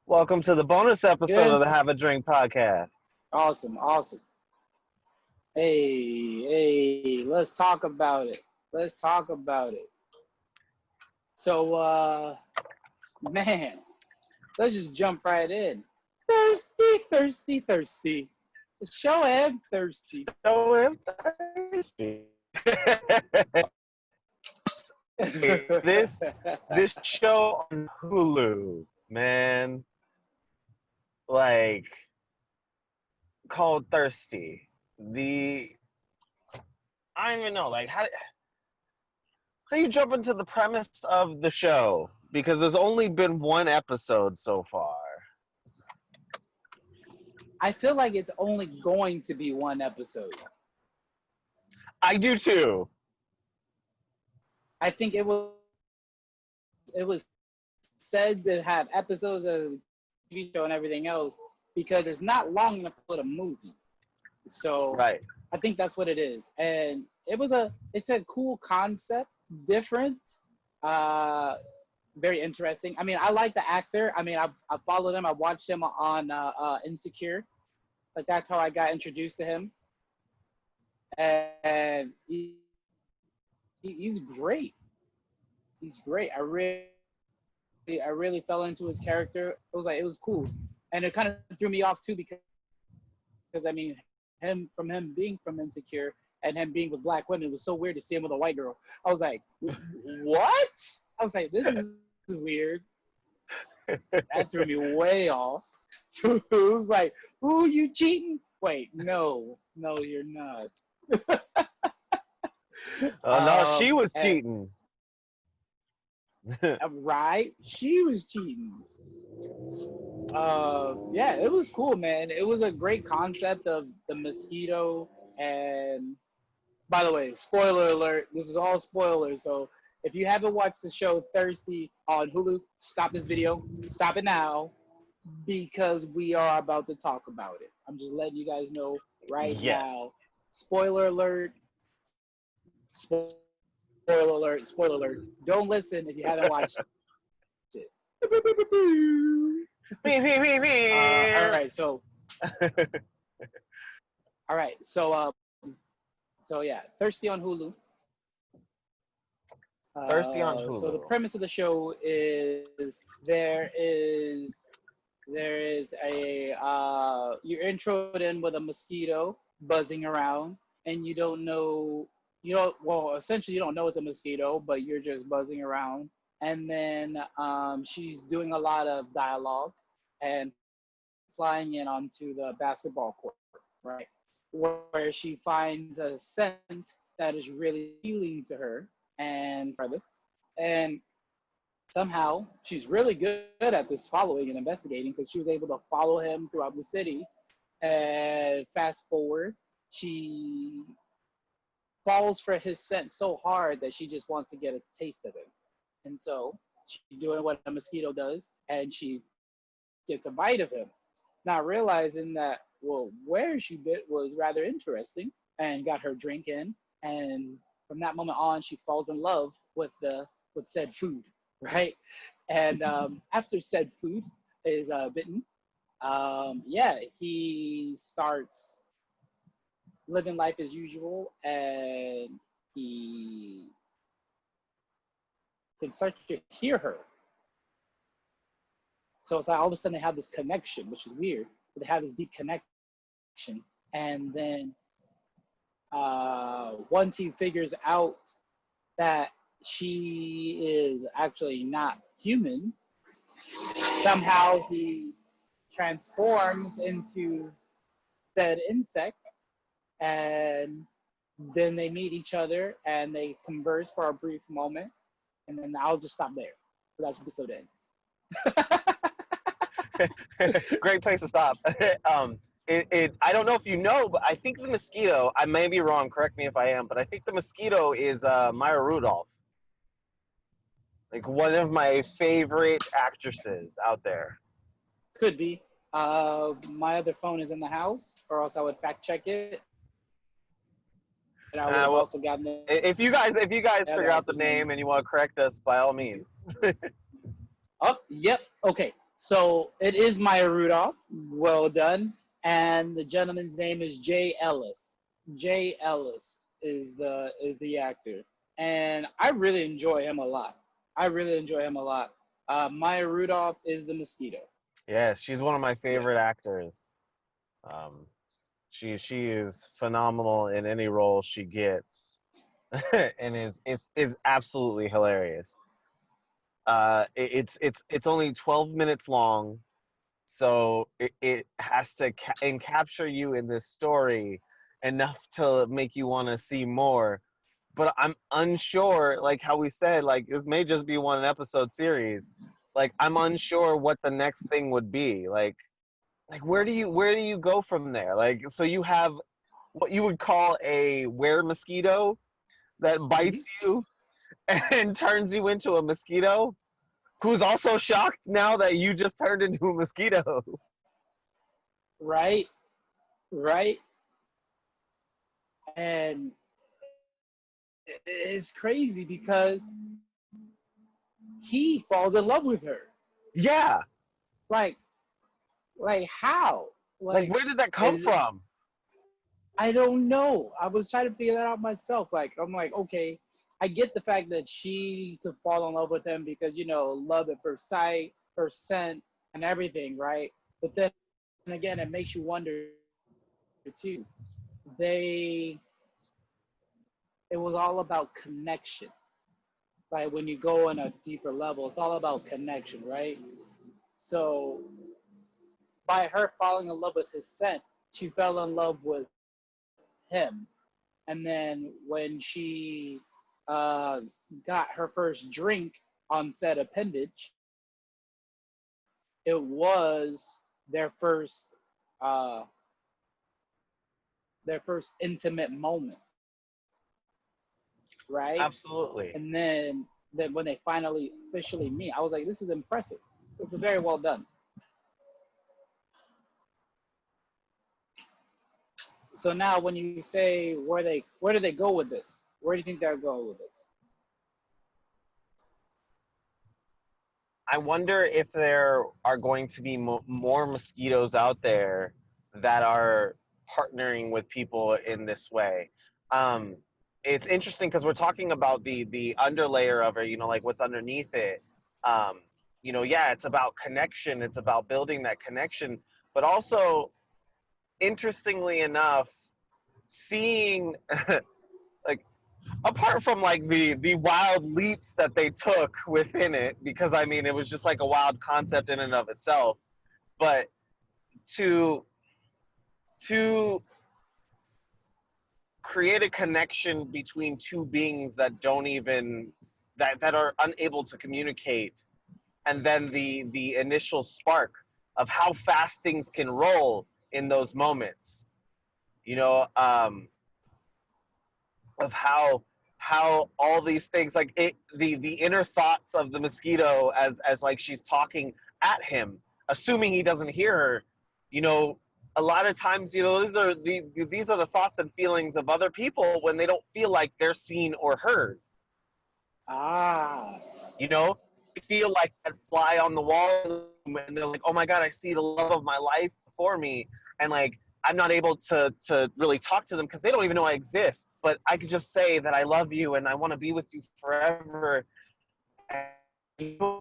Welcome to the bonus episode of Good. the Have a Drink podcast. Awesome. Hey, let's talk about it. So, man, let's just jump right in. Thirsty. Show him thirsty. So I'm thirsty. this show on Hulu, man, like called Thirsty. I don't even know, like how do you jump into the premise of the show? Because there's only been one episode so far. I feel like it's only going to be one episode. I do too. I think it was said to have episodes of the TV show and everything else because it's not long enough to put a movie. So Right. I think that's what it is. And it's a cool concept, different, very interesting. I mean, I like the actor. I mean, I followed him. I watched him on Insecure. Like, that's how I got introduced to him. And he's great. He's great. I really fell into his character. It was cool. And it kind of threw me off too because I mean, him being from Insecure and him being with black women, it was so weird to see him with a white girl. I was like, what? I was like, this is weird. That threw me way off. It was like, ooh, you cheating? Wait, no, you're not. Oh no, she was cheating. Right? She was cheating. Yeah, it was cool, man. It was a great concept of the mosquito. And by the way, spoiler alert, this is all spoilers. So if you haven't watched the show Thirsty on Hulu, stop this video. Stop it now because we are about to talk about it. I'm just letting you guys know right Yes. now. Spoiler alert. Spoiler alert. Don't listen if you haven't watched it. All right, so yeah, Thirsty on Hulu. Thirsty on Hulu. So the premise of the show is there is a you're introed in with a mosquito buzzing around, and essentially you don't know it's a mosquito, but you're just buzzing around. And then she's doing a lot of dialogue and flying in onto the basketball court, right? Where she finds a scent that is really appealing to her, and somehow she's really good at this following and investigating because she was able to follow him throughout the city. And fast forward, she falls for his scent so hard that she just wants to get a taste of him. And so she's doing what a mosquito does, and she gets a bite of him, not realizing that, well, where she bit was rather interesting, and got her drink in. And from that moment on, she falls in love with said food, right? And after said food is bitten, he starts living life as usual, and he can start to hear her. So it's like all of a sudden they have this connection, which is weird, but they have this deep connection. And then once he figures out that she is actually not human, somehow he transforms into said insect, and then they meet each other and they converse for a brief moment, and then I'll just stop there. So that's episode ends. Great place to stop. I don't know if you know, but I think the mosquito, I may be wrong, correct me if I am, but I think the mosquito is Maya Rudolph. Like one of my favorite actresses out there. Could be. My other phone is in the house, or else I would fact check it. And I would have also gotten it. If you guys figure out the name and you want to correct us, by all means. Oh, yep. Okay. So it is Maya Rudolph. Well done. And the gentleman's name is Jay Ellis. Jay Ellis is the actor, and I really enjoy him a lot. I really enjoy him a lot. Maya Rudolph is the mosquito. Yes, she's one of my Yeah. favorite actors. Um, she is phenomenal in any role she gets, and is absolutely hilarious. It's only 12 minutes long, so it has to capture you in this story enough to make you want to see more. But I'm unsure, like how we said, like this may just be one episode series. Like I'm unsure what the next thing would be. Like where do you go from there? Like so you have what you would call a were mosquito that Mhm. bites you and turns you into a mosquito who's also shocked now that you just turned into a mosquito. Right, right. And it's crazy because he falls in love with her. Yeah. Like, like how? Like Like, where did that come is from? I don't know. I was trying to figure that out myself. Like, I'm like, okay, I get the fact that she could fall in love with him because love at first sight, first scent, and everything, right? But then again, it makes you wonder too. They, it was all about connection. Like when you go on a deeper level, it's all about connection, right? So by her falling in love with his scent, she fell in love with him. And then when she uh, got her first drink on said appendage, it was uh, their first intimate moment, right? Absolutely. And then when they finally officially meet, I was like, this is impressive. It's very well done. So now, when you say where do they go with this? Where do you think they'll go with this? I wonder if there are going to be more mosquitoes out there that are partnering with people in this way. Um, it's interesting because we're talking about the underlayer of it, like what's underneath it. Um, yeah, it's about connection. It's about building that connection, but also, interestingly enough, seeing like apart from like the wild leaps that they took within it, because I mean it was just like a wild concept in and of itself, but to to create a connection between two beings that don't even that are unable to communicate, and then the initial spark of how fast things can roll in those moments, you know um of how all these things, like the inner thoughts of the mosquito as like she's talking at him, assuming he doesn't hear her. you know a lot of times, these are the thoughts and feelings of other people when they don't feel like they're seen or heard. Ah, They feel like that fly on the wall, and they're like, oh my god, I see the love of my life before me, and like I'm not able to really talk to them because they don't even know I exist, but I could just say that I love you and I want to be with you forever. And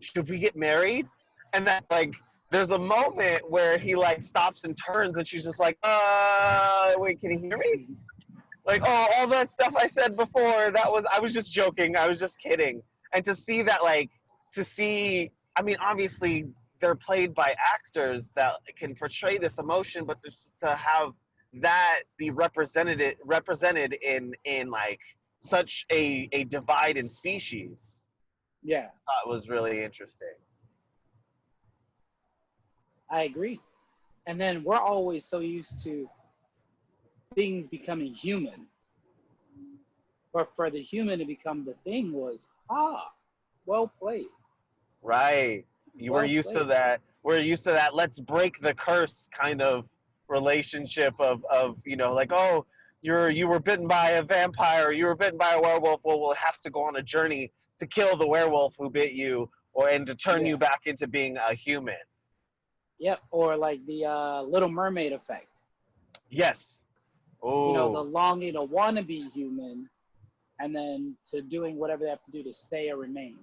should we get married? And that, like, there's a moment where he like stops and turns, and she's just like, wait, can you hear me? Like, oh, all that stuff I said before, I was just joking, I was just kidding. And to see that, like, I mean, obviously they're played by actors that can portray this emotion, but just to have that be represented in like such a divide in species, yeah, I thought was really interesting. I agree. And then we're always so used to things becoming human, but for the human to become the thing was well played, Right. You were well used to played. that. We're used to that. Let's break the curse kind of relationship of like, oh, you were bitten by a vampire, you were bitten by a werewolf. Well, we'll have to go on a journey to kill the werewolf who bit you, and to turn you Yeah, back into being a human. Yep, or like the Little Mermaid effect. Yes. You know, the Oh, longing to want to be human, and then to doing whatever they have to do to stay or remain.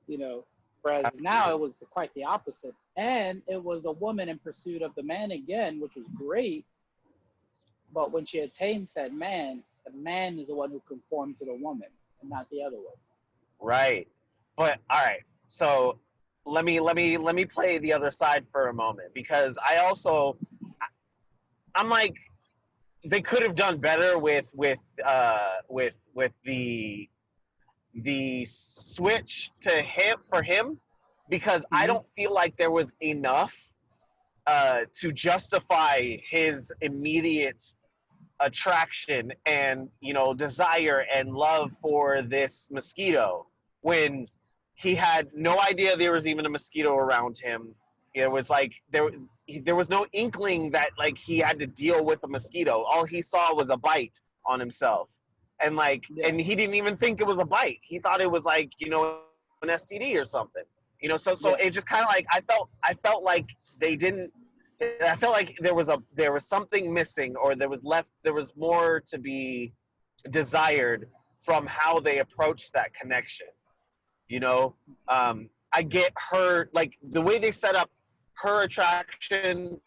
You know, whereas now it absolutely. was quite the opposite, and it was the woman in pursuit of the man again, which was great. But when she attains said man, the man is the one who conformed to the woman, and not the other way. Right. But all right. So let me play the other side for a moment because I'm like they could have done better with the switch to him for him because I Mm-hmm. don't feel like there was enough to justify his immediate attraction and desire and love for this mosquito when he had no idea there was even a mosquito around him. It was like there was no inkling that like he had to deal with a mosquito. All he saw was a bite on himself, and Yeah. he didn't even think it was a bite. He thought it was like an STD or something. So it Yeah. just kind of like I felt like they didn't. I felt like there was something missing, or there was more to be desired from how they approached that connection. You know, I get her like the way they set up her attraction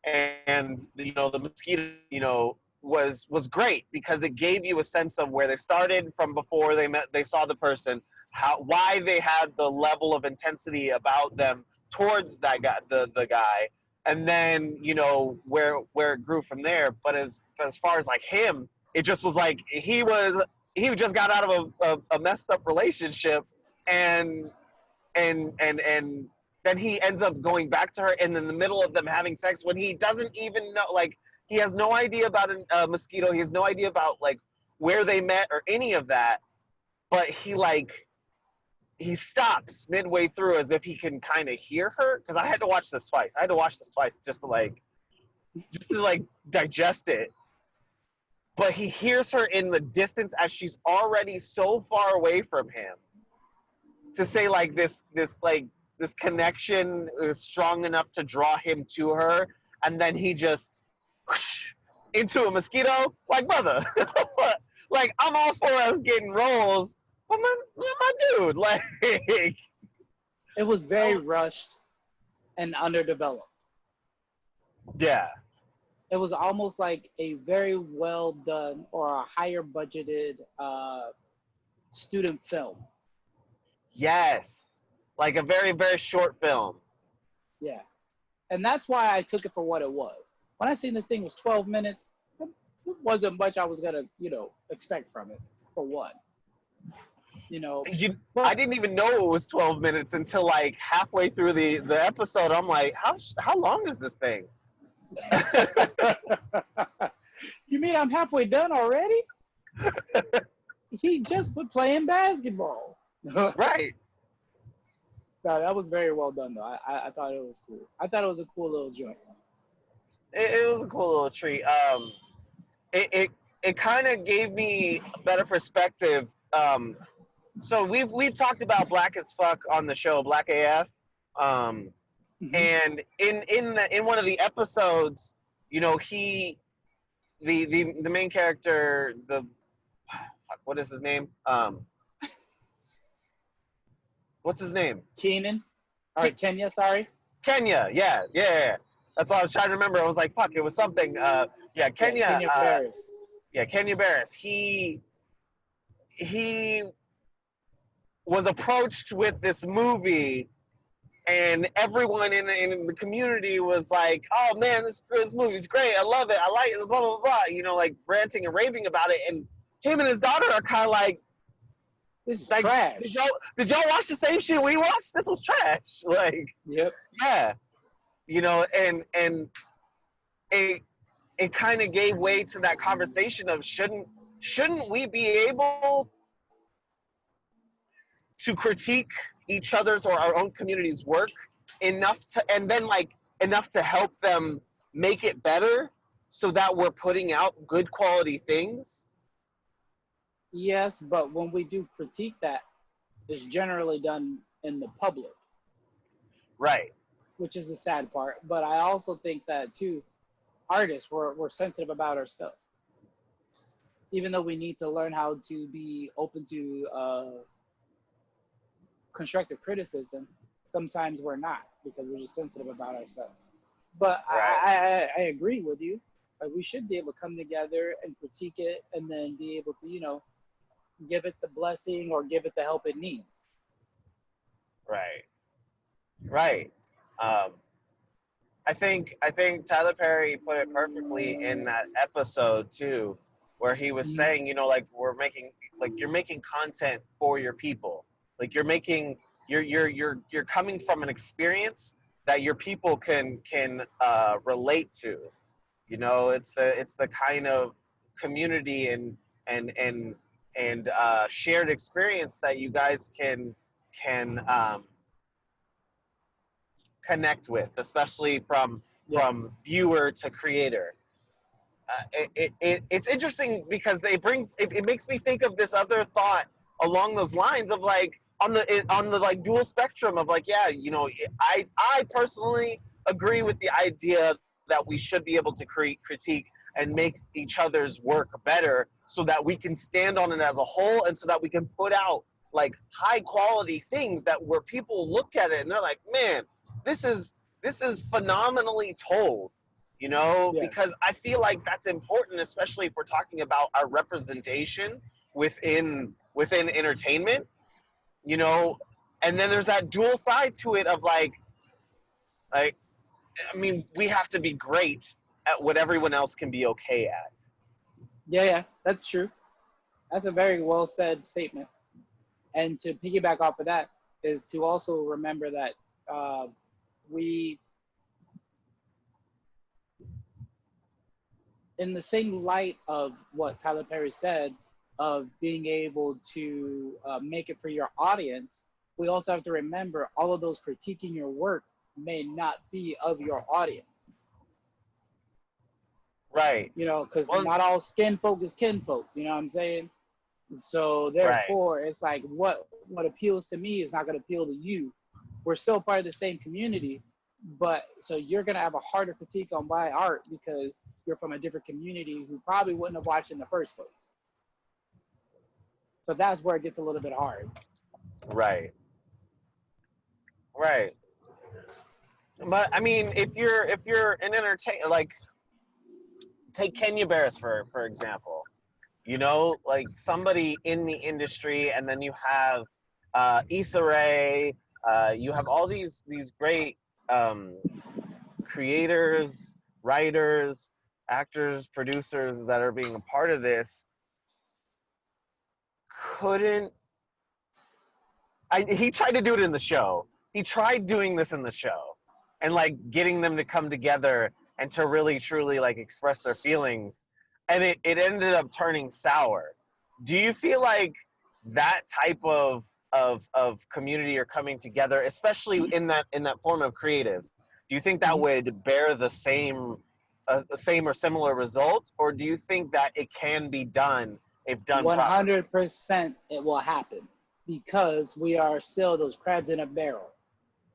and the mosquito, was great because it gave you a sense of where they started from before they saw the person, why they had the level of intensity about them towards that guy, the guy, and then where it grew from there. But as far as like him, it just was like he just got out of a messed up relationship, and and then he ends up going back to her, and in the middle of them having sex when he doesn't even know, like he has no idea about a mosquito, he has no idea about like where they met or any of that, but he stops midway through as if he can kind of hear her, because I had to watch this twice just to like digest it. But he hears her in the distance as she's already so far away from him, to say like this connection is strong enough to draw him to her, and then he just whoosh, into a mosquito, like brother. Like I'm all for us getting roles, but my dude, like It was very rushed and underdeveloped. yeah, It was almost like a very well done or a higher budgeted student film. yes, like a very very short film. Yeah. And that's why I took it for what it was. When I seen this thing was 12 minutes, it wasn't much I was going to, expect from it, for one. You know, I but didn't even know it was 12 minutes until like halfway through the episode. I'm like, how long is this thing? you mean I'm halfway done already? He just quit playing basketball. No, Right. that was very well done, though. I thought it was cool. I thought it was a cool little joint. It was a cool little treat. It kind of gave me a better perspective. So we've talked about Black as Fuck on the show, Black AF, um, Hmm. and in one of the episodes, he the main character, the fuck, what is his name? What's his name? Keenan, or Ke- Kenya, sorry. Kenya. Yeah, yeah, yeah. That's what I was trying to remember. I was like, fuck, it was something. Yeah, Yeah, Kenya. Kenya Barris. Yeah, Kenya Barris. He was approached with this movie, and everyone in the community was like, "Oh man, this movie's great. I love it. I like it." Blah blah blah. Like ranting and raving about it. And him and his daughter are kind of This is like, trash. did y'all watch the same shit we watched? This was trash. Like, Yep. yeah, and it kind of gave way to that conversation of shouldn't we be able to critique each other's or our own community's work enough to, and then like enough to help them make it better, so that we're putting out good quality things. Yes, but when we do critique that, it's generally done in the public. Right. which is the sad part. But I also think that too, artists we're sensitive about ourselves, even though we need to learn how to be open to constructive criticism. Sometimes we're not because we're just sensitive about ourselves. But Right. I agree with you. We should be able to come together and critique it, and then be able to give it the blessing or give it the help it needs. Right. Right. Um, I think Tyler Perry put it perfectly in that episode too, where he was Mhm. saying, like you're making content for your people. Like you're coming from an experience that your people can relate to. It's the kind of community and shared experience that you guys can connect with, especially from Yeah, viewer to creator. It's interesting because it makes me think of this other thought along those lines of like on the like dual spectrum of like, yeah, I personally agree with the idea that we should be able to critique and make each other's work better so that we can stand on it as a whole and so that we can put out like high quality things that where people look at it and they're like, man, this is this is phenomenally told, yes, because I feel like that's important, especially if we're talking about our representation within entertainment, you know, and then there's that dual side to it of like I mean, we have to be great at what everyone else can be okay at. yeah, that's true. That's a very well said statement. And to piggyback off of that is to also remember that uh, we, in the same light of what Tyler Perry said, of being able to make it for your audience, we also have to remember all of those critiquing your work may not be of your audience. Right. Because Well, not all skin folk is kin folk. You know what I'm saying? So right. therefore, it's like what appeals to me is not going to appeal to you. We're still part of the same community, but so you're going to have a harder critique on my art because you're from a different community who probably wouldn't have watched in the first place. So that's where it gets a little bit hard. Right. Right. But I mean, if you're an entertainer, like take Kenya Barris for example. Like somebody in the industry, and then you have Issa Rae, you have all these great um, creators, writers, actors, producers that are being a part of this. Couldn't he tried to do it in the show. He tried doing this in the show and like getting them to come together and to really truly like express their feelings. And it ended up turning sour. Do you feel like that type of community are coming together, especially in that form of creatives? Do you think that Mhm. would bear the same or similar result, or do you think that it can be done if done properly? 100% it will happen because we are still those crabs in a barrel.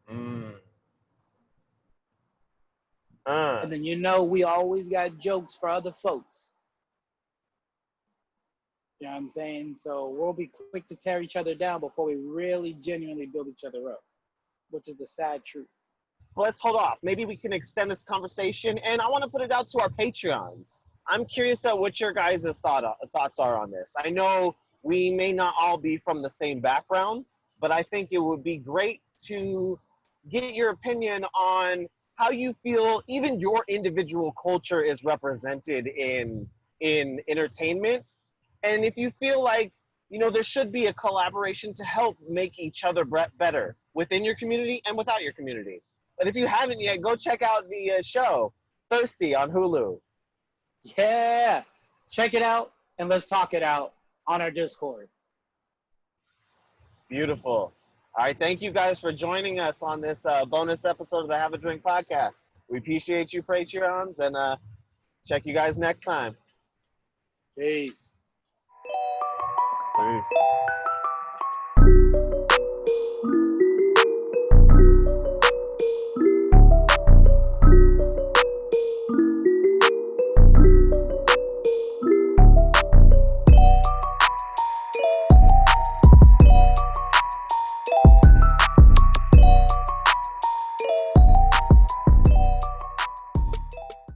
Mm. And Uh. then we always got jokes for other folks. You know what I'm saying? So we'll be quick to tear each other down before we really genuinely build each other up, which is the sad truth. Let's hold off. Maybe we can extend this conversation, and I want to put it out to our Patreons. I'm curious at what your guys' thoughts are on this. I know we may not all be from the same background, but I think it would be great to get your opinion on how you feel even your individual culture is represented in entertainment, and if you feel like there should be a collaboration to help make each other better within your community and without your community. But if you haven't yet, go check out the show, Thirsty, on Hulu. Yeah. Check it out and let's talk it out on our Discord. Beautiful. All right, thank you guys for joining us on this bonus episode of the Have a Drink podcast. We appreciate you, Patreons, and check you guys next time. Peace. Peace.